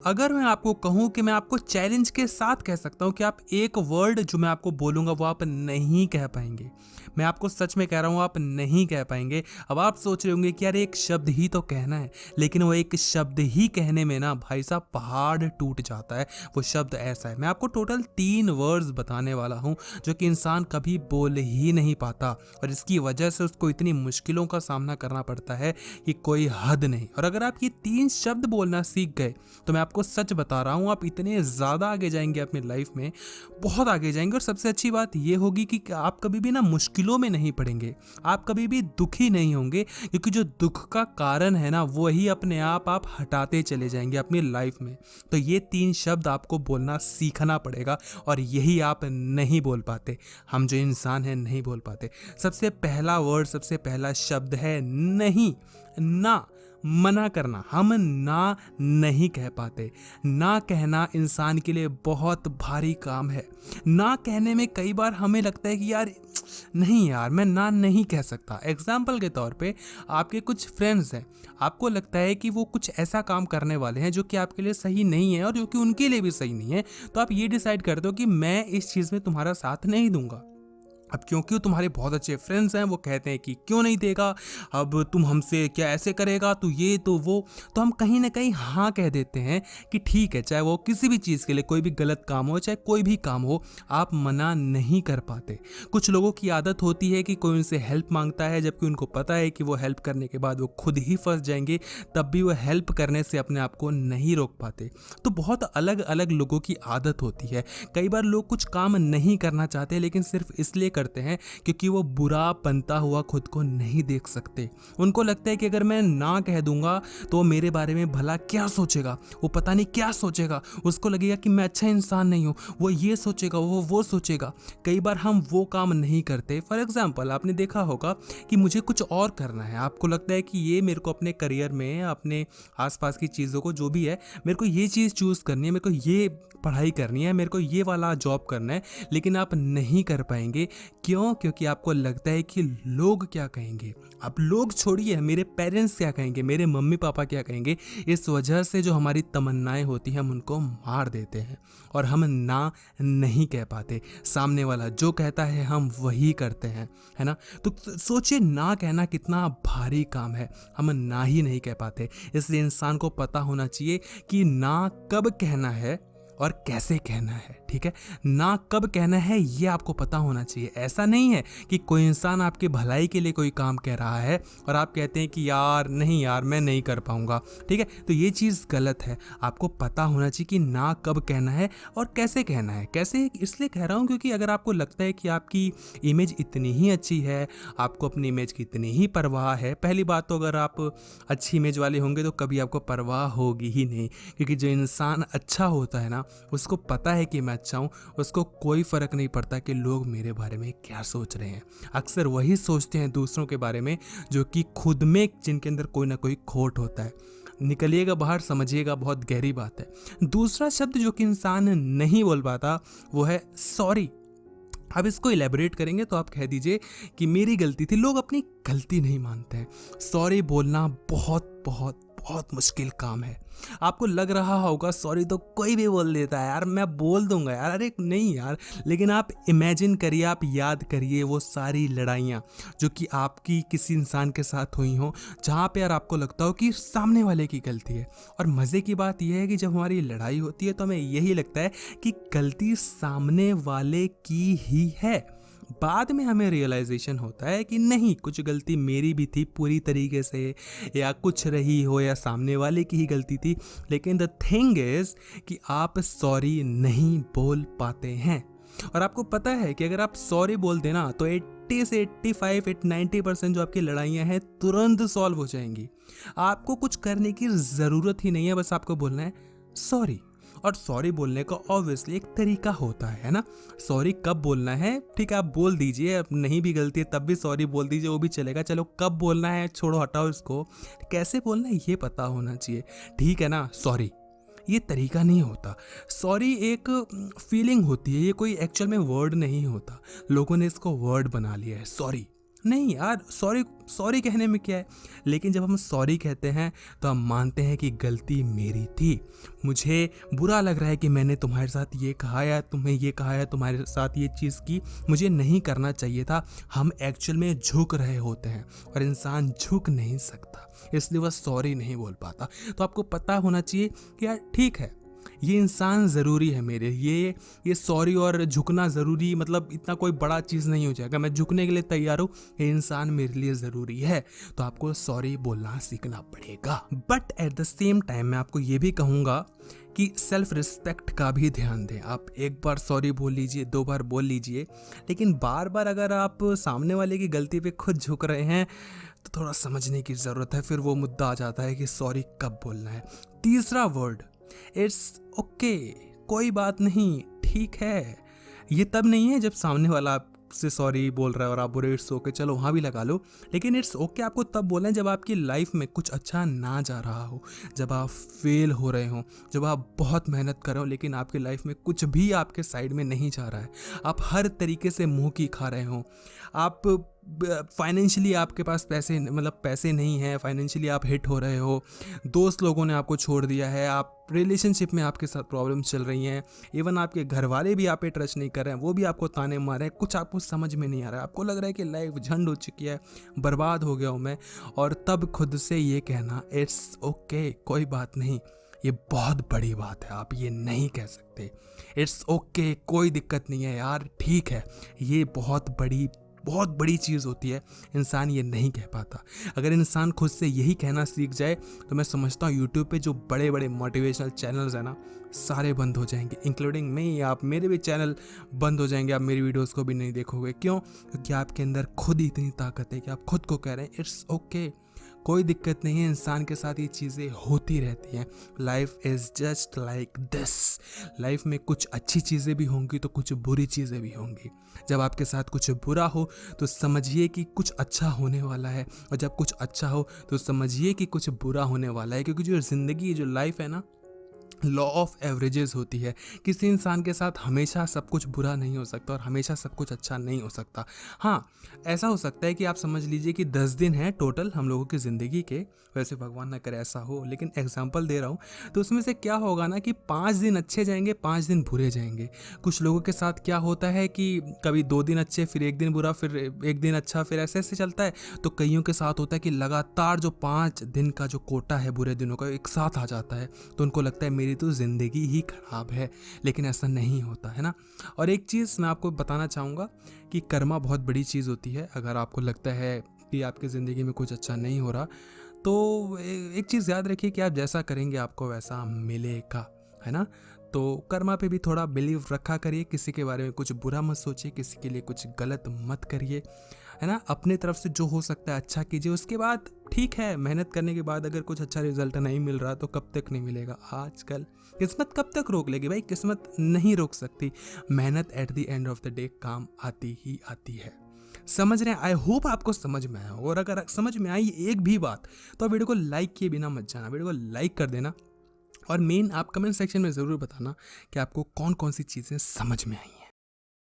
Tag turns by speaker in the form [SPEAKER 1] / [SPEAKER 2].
[SPEAKER 1] अगर मैं आपको कहूँ कि मैं आपको चैलेंज के साथ कह सकता हूँ कि आप एक वर्ड जो मैं आपको बोलूँगा वो आप नहीं कह पाएंगे। मैं आपको सच में कह रहा हूँ, आप नहीं कह पाएंगे। अब आप सोच रहे होंगे कि यार एक शब्द ही तो कहना है, लेकिन वो एक शब्द ही कहने में ना भाई साहब पहाड़ टूट जाता है। वो शब्द ऐसा है, मैं आपको टोटल 3 वर्ड्स बताने वाला हूँ जो कि इंसान कभी बोल ही नहीं पाता, और इसकी वजह से उसको इतनी मुश्किलों का सामना करना पड़ता है कि कोई हद नहीं। और अगर आप ये 3 शब्द बोलना सीख गए तो मैं आपको सच बता रहा हूँ, आप इतने ज़्यादा आगे जाएंगे अपनी लाइफ में, बहुत आगे जाएंगे। और सबसे अच्छी बात ये होगी कि आप कभी भी ना मुश्किलों में नहीं पड़ेंगे, आप कभी भी दुखी नहीं होंगे, क्योंकि जो दुख का कारण है ना वही अपने आप हटाते चले जाएंगे अपनी लाइफ में। तो ये 3 शब्द आपको बोलना सीखना पड़ेगा, और यही आप नहीं बोल पाते, हम जो इंसान हैं नहीं बोल पाते। सबसे पहला वर्ड, सबसे पहला शब्द है नहीं। ना, मना करना। हम ना नहीं कह पाते। ना कहना इंसान के लिए बहुत भारी काम है। ना कहने में कई बार हमें लगता है कि यार नहीं यार, मैं ना नहीं कह सकता। एग्जाम्पल के तौर पे आपके कुछ फ्रेंड्स हैं, आपको लगता है कि वो कुछ ऐसा काम करने वाले हैं जो कि आपके लिए सही नहीं है और जो कि उनके लिए भी सही नहीं है, तो आप ये डिसाइड कर दो कि मैं इस चीज़ में तुम्हारा साथ नहीं दूंगा। अब क्योंकि वो तुम्हारे बहुत अच्छे फ्रेंड्स हैं, वो कहते हैं कि क्यों नहीं देगा, अब तुम हमसे क्या ऐसे करेगा, तू ये तो वो, तो हम कहीं ना कहीं हाँ कह देते हैं कि ठीक है, चाहे वो किसी भी चीज़ के लिए, कोई भी गलत काम हो, चाहे कोई भी काम हो, आप मना नहीं कर पाते। कुछ लोगों की आदत होती है कि कोई उनसे हेल्प मांगता है, जबकि उनको पता है कि वो हेल्प करने के बाद वो खुद ही फंस जाएंगे, तब भी वो हेल्प करने से अपने आप को नहीं रोक पाते। तो बहुत अलग अलग लोगों की आदत होती है। कई बार लोग कुछ काम नहीं करना चाहते, लेकिन सिर्फ इसलिए करते हैं क्योंकि वो बुरा बनता हुआ खुद को नहीं देख सकते। उनको लगता है कि अगर मैं ना कह दूंगा तो वो मेरे बारे में भला क्या सोचेगा, वो पता नहीं क्या सोचेगा, उसको लगेगा कि मैं अच्छा इंसान नहीं हूँ, वो ये सोचेगा, वो सोचेगा। कई बार हम वो काम नहीं करते। फॉर एग्जाम्पल, आपने देखा होगा कि मुझे कुछ और करना है, आपको लगता है कि ये मेरे को अपने करियर में, अपने आसपास की चीज़ों को जो भी है, मेरे को ये चीज़ चूज़ करनी है, मेरे को ये पढ़ाई करनी है, मेरे को ये वाला जॉब करना है, लेकिन आप नहीं कर पाएंगे। क्यों? क्योंकि आपको लगता है कि लोग क्या कहेंगे। आप लोग छोड़िए, मेरे पेरेंट्स क्या कहेंगे, मेरे मम्मी पापा क्या कहेंगे। इस वजह से जो हमारी तमन्नाएं होती हैं हम उनको मार देते हैं, और हम ना नहीं कह पाते। सामने वाला जो कहता है हम वही करते हैं, है ना। तो सोचिए, ना कहना कितना भारी काम है, हम ना ही नहीं कह पाते। इसलिए इंसान को पता होना चाहिए कि ना कब कहना है और कैसे कहना है। ठीक है, ना कब कहना है ये आपको पता होना चाहिए। ऐसा नहीं है कि कोई इंसान आपके भलाई के लिए कोई काम कह रहा है और आप कहते हैं कि यार नहीं यार, मैं नहीं कर पाऊंगा। ठीक है, तो ये चीज़ गलत है। आपको पता होना चाहिए कि ना कब कहना है और कैसे कहना है। कैसे इसलिए कह रहा हूँ क्योंकि अगर आपको लगता है कि आपकी इमेज इतनी ही अच्छी है, आपको अपनी इमेज की इतनी ही परवाह है, पहली बात तो अगर आप अच्छी इमेज वाले होंगे तो कभी आपको परवाह होगी ही नहीं। क्योंकि जो इंसान अच्छा होता है ना, उसको पता है कि मैं अच्छा हूँ, उसको कोई फर्क नहीं पड़ता कि लोग मेरे बारे में क्या सोच रहे हैं। अक्सर वही सोचते हैं दूसरों के बारे में जो कि खुद में, जिनके अंदर कोई ना कोई खोट होता है। निकलिएगा बाहर, समझिएगा, बहुत गहरी बात है। दूसरा शब्द जो कि इंसान नहीं बोल पाता वो है सॉरी। अब इसको इलेबोरेट करेंगे तो आप कह दीजिए कि मेरी गलती थी। लोग अपनी गलती नहीं मानते हैं। सॉरी बोलना बहुत बहुत बहुत मुश्किल काम है। आपको लग रहा होगा सॉरी तो कोई भी बोल देता है यार, मैं बोल दूंगा यार, अरे नहीं यार। लेकिन आप इमेजिन करिए, आप याद करिए वो सारी लड़ाइयाँ जो कि आपकी किसी इंसान के साथ हुई हो, जहाँ पे यार आपको लगता हो कि सामने वाले की गलती है। और मज़े की बात यह है कि जब हमारी लड़ाई होती है तो हमें यही लगता है कि गलती सामने वाले की ही है। बाद में हमें रियलाइजेशन होता है कि नहीं, कुछ गलती मेरी भी थी पूरी तरीके से, या कुछ रही हो, या सामने वाले की ही गलती थी। लेकिन द थिंग इज कि आप सॉरी नहीं बोल पाते हैं। और आपको पता है कि अगर आप सॉरी बोल देना तो 80 से 85 90% जो आपकी लड़ाइयाँ हैं तुरंत सॉल्व हो जाएंगी। आपको कुछ करने की ज़रूरत ही नहीं है, बस आपको बोलना है सॉरी। और सॉरी बोलने का ऑब्वियसली एक तरीका होता है ना। सॉरी कब बोलना है, ठीक है, आप बोल दीजिए, अब नहीं भी गलती है तब भी सॉरी बोल दीजिए, वो भी चलेगा। चलो कब बोलना है छोड़ो, हटाओ इसको। कैसे बोलना है ये पता होना चाहिए, ठीक है ना। सॉरी ये तरीका नहीं होता। सॉरी एक फीलिंग होती है, ये कोई एक्चुअल में वर्ड नहीं होता। लोगों ने इसको वर्ड बना लिया है सॉरी। नहीं यार, सॉरी सॉरी कहने में क्या है। लेकिन जब हम सॉरी कहते हैं तो हम मानते हैं कि गलती मेरी थी, मुझे बुरा लग रहा है कि मैंने तुम्हारे साथ ये कहा या तुम्हें ये कहा या तुम्हारे साथ ये चीज़ की, मुझे नहीं करना चाहिए था। हम एक्चुअल में झुक रहे होते हैं और इंसान झुक नहीं सकता, इसलिए वह सॉरी नहीं बोल पाता। तो आपको पता होना चाहिए कि यार ठीक है, ये इंसान ज़रूरी है मेरे, ये सॉरी और झुकना ज़रूरी, मतलब इतना कोई बड़ा चीज़ नहीं हो जाएगा, मैं झुकने के लिए तैयार हूँ, ये इंसान मेरे लिए ज़रूरी है। तो आपको सॉरी बोलना सीखना पड़ेगा। But at the same time मैं आपको ये भी कहूँगा कि सेल्फ रिस्पेक्ट का भी ध्यान दें। आप एक बार सॉरी बोल लीजिए, 2 बार बोल लीजिए, लेकिन बार बार अगर आप सामने वाले की गलती पे खुद झुक रहे हैं तो थोड़ा समझने की ज़रूरत है। फिर वो मुद्दा आ जाता है कि सॉरी कब बोलना है। तीसरा वर्ड, इट्स ओके, कोई बात नहीं, ठीक है। ये तब नहीं है जब सामने वाला आपसे सॉरी बोल रहा है और आप बोल रहे इट्स ओके, चलो वहाँ भी लगा लो, लेकिन इट्स ओके आपको तब बोलना है जब आपकी लाइफ में कुछ अच्छा ना जा रहा हो, जब आप फेल हो रहे हो, जब आप बहुत मेहनत कर रहे हो लेकिन आपकी लाइफ में कुछ भी आपके साइड में नहीं जा रहा है, आप हर तरीके से मुंह की खा रहे हो, आप फाइनेंशियली आपके पास पैसे नहीं हैं, फाइनेंशियली आप हिट हो रहे हो, दोस्त लोगों ने आपको छोड़ दिया है, आप रिलेशनशिप में आपके साथ प्रॉब्लम चल रही हैं, इवन आपके घर वाले भी आप पे ट्रस्ट नहीं कर रहे हैं, वो भी आपको ताने मार रहे हैं, कुछ आपको समझ में नहीं आ रहा है, आपको लग रहा है कि लाइफ झंड हो चुकी है, बर्बाद हो गया हूँ मैं, और तब खुद से ये कहना इट्स ओके, कोई बात नहीं, ये बहुत बड़ी बात है। आप ये नहीं कह सकते इट्स ओके, कोई दिक्कत नहीं है यार, ठीक है, ये बहुत बड़ी चीज़ होती है, इंसान ये नहीं कह पाता। अगर इंसान खुद से यही कहना सीख जाए तो मैं समझता हूँ यूट्यूब पे जो बड़े बड़े मोटिवेशनल चैनल्स हैं ना, सारे बंद हो जाएंगे, इंक्लूडिंग मैं। आप मेरे भी चैनल बंद हो जाएंगे, आप मेरी वीडियोस को भी नहीं देखोगे। क्यों? क्योंकि आपके अंदर खुद ही इतनी ताकत है कि आप खुद को कह रहे हैं इट्स ओके, कोई दिक्कत नहीं है। इंसान के साथ ये चीज़ें होती रहती हैं। Life is just like this. Life में कुछ अच्छी चीज़ें भी होंगी तो कुछ बुरी चीज़ें भी होंगी। जब आपके साथ कुछ बुरा हो तो समझिए कि कुछ अच्छा होने वाला है, और जब कुछ अच्छा हो तो समझिए कि कुछ बुरा होने वाला है। क्योंकि जो ज़िंदगी, जो लाइफ है ना, लॉ ऑफ एवरेजेस होती है। किसी इंसान के साथ हमेशा सब कुछ बुरा नहीं हो सकता और हमेशा सब कुछ अच्छा नहीं हो सकता। हाँ, ऐसा हो सकता है कि आप समझ लीजिए कि 10 दिन हैं टोटल हम लोगों की ज़िंदगी के, वैसे भगवान ना करे ऐसा हो, लेकिन एग्जांपल दे रहा हूँ। तो उसमें से क्या होगा ना कि 5 दिन अच्छे जाएंगे, 5 दिन बुरे जाएंगे। कुछ लोगों के साथ क्या होता है कि कभी 2 दिन अच्छे, फिर 1 दिन बुरा, फिर 1 दिन अच्छा, फिर ऐसे ऐसे चलता है। तो कईयों के साथ होता है कि लगातार जो 5 दिन का जो कोटा है बुरे दिनों का एक साथ आ जाता है, तो उनको लगता है मेरी तो ज़िंदगी ही खराब है। लेकिन ऐसा नहीं होता है ना। और एक चीज़ मैं आपको बताना चाहूँगा कि कर्मा बहुत बड़ी चीज़ होती है। अगर आपको लगता है कि आपकी ज़िंदगी में कुछ अच्छा नहीं हो रहा, तो एक चीज़ याद रखिए कि आप जैसा करेंगे आपको वैसा मिलेगा, है ना। तो कर्मा पे भी थोड़ा बिलीव रखा करिए, किसी के बारे में कुछ बुरा मत सोचिए, किसी के लिए कुछ गलत मत करिए, है ना। अपने तरफ से जो हो सकता है अच्छा कीजिए। उसके बाद ठीक है, मेहनत करने के बाद अगर कुछ अच्छा रिजल्ट नहीं मिल रहा तो कब तक नहीं मिलेगा। आजकल किस्मत कब तक रोक लेगी भाई? किस्मत नहीं रोक सकती। मेहनत at the end of the day काम आती ही आती है। समझ रहे हैं? आई होप आपको समझ में आया, और अगर समझ में आई एक भी बात तो वीडियो को लाइक किए बिना मत जाना, वीडियो को लाइक कर देना। और मेन आप कमेंट सेक्शन में ज़रूर बताना कि आपको कौन कौन सी चीज़ें समझ में आई।